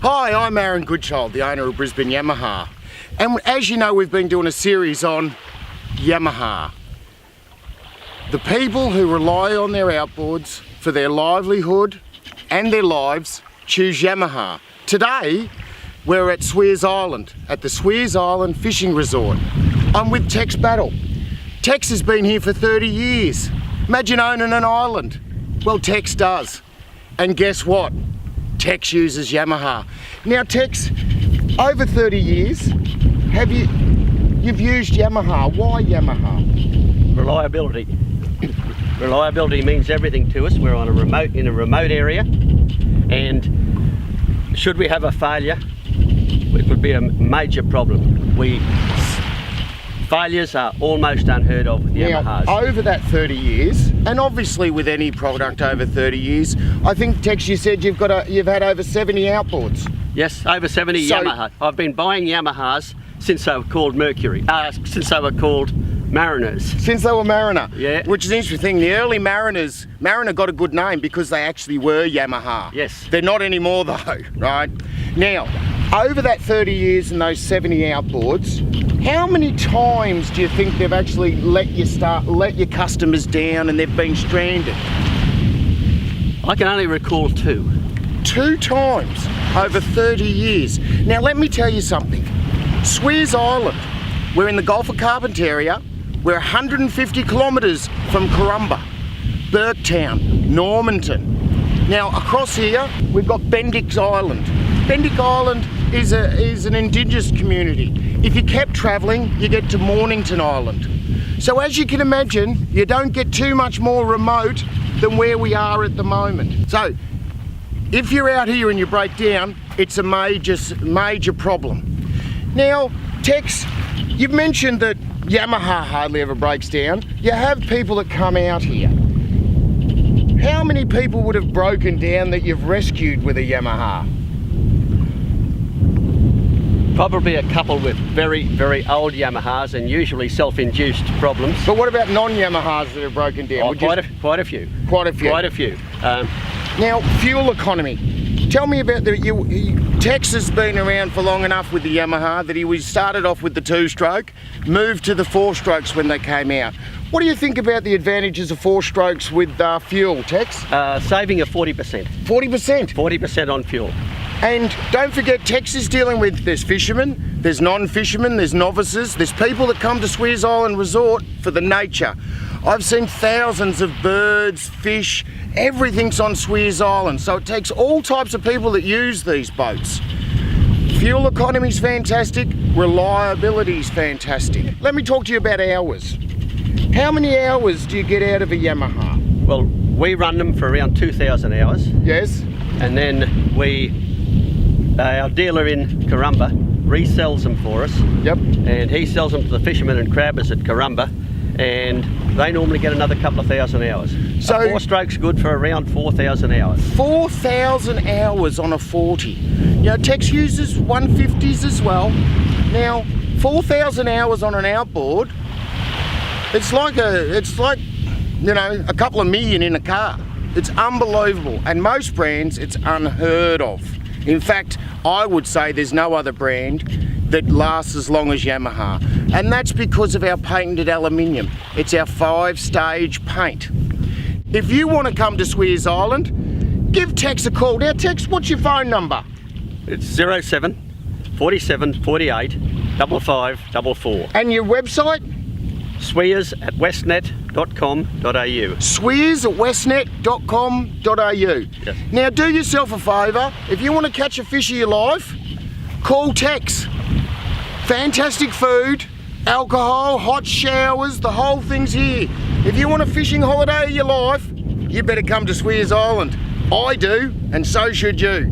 Hi, I'm Aaron Goodchild, the owner of Brisbane Yamaha. And as you know, we've been doing a series on Yamaha. The people who rely on their outboards for their livelihood and their lives choose Yamaha. Today, we're at Sweers Island, at the Sweers Island Fishing Resort. I'm with Tex Battle. Tex has been here for 30 years. Imagine owning an island. Well, Tex does. And guess what? Tex uses Yamaha. Now Tex, over 30 years, you've used Yamaha. Why Yamaha? Reliability. Reliability means everything to us. We're in a remote area, and should we have a failure, it would be a major problem. Failures are almost unheard of with Yamahas. Now, over that 30 years, and obviously with any product over 30 years, I think Tex, you said you've had over 70 outboards. Yes, over 70 Yamaha. I've been buying Yamahas since they were called since they were called Mariners. Since they were Mariner? Yeah. Which is an interesting thing. The early Mariners, Mariner got a good name because they actually were Yamaha. Yes. They're not anymore though, right? Now, over that 30 years and those 70 outboards, how many times do you think they've actually let your customers down and they've been stranded? I can only recall two. 2 times over 30 years. Now let me tell you something. Sweers Island, we're in the Gulf of Carpentaria. We're 150 kilometres from Corumba, Burketown, Normanton. Now across here, we've got Bendick Island. Bendick Island is an indigenous community. If you kept travelling, you get to Mornington Island. So as you can imagine, you don't get too much more remote than where we are at the moment. So if you're out here and you break down, it's a major problem. Now, Tex, you've mentioned that Yamaha hardly ever breaks down. You have people that come out here. How many people would have broken down that you've rescued with a Yamaha? Probably a couple with very, very old Yamahas and usually self-induced problems. But what about non-Yamahas that have broken down? Oh, quite a few. Quite a few? Quite a few. Now, fuel economy. Tell me about Tex has been around for long enough with the Yamaha that he started off with the 2-stroke, moved to the 4-strokes when they came out. What do you think about the advantages of 4-strokes with fuel, Tex? Saving of 40%. 40%? 40% on fuel. And don't forget, Tex is dealing with, there's fishermen, there's non-fishermen, there's novices, there's people that come to Sweers Island Resort for the nature. I've seen thousands of birds, fish, everything's on Sweers Island, so it takes all types of people that use these boats. Fuel economy's fantastic, reliability's fantastic. Let me talk to you about hours. How many hours do you get out of a Yamaha? Well, we run them for around 2,000 hours. Yes. And then our dealer in Corumba resells them for us. Yep. And he sells them to the fishermen and crabbers at Corumba, and they normally get another couple of thousand hours. So a 4-stroke's good for around 4,000 hours. 4,000 hours on a 40. Now Tex uses 150s as well. Now 4,000 hours on an outboard, it's like a couple of million in a car. It's unbelievable, and most brands it's unheard of. In fact, I would say there's no other brand that lasts as long as Yamaha, and that's because of our patented aluminium. It's our 5-stage paint. If you want to come to Sweers Island, give Tex a call. Now Tex, what's your phone number? It's 07 47 48 5544. And your website? Sweers@westnet.com.au. Sweers@westnet.com.au. Yes. Now do yourself a favour, if you want to catch a fish of your life, call Tex. Fantastic food, alcohol, hot showers, the whole thing's here. If you want a fishing holiday of your life, you better come to Sweers Island. I do, and so should you.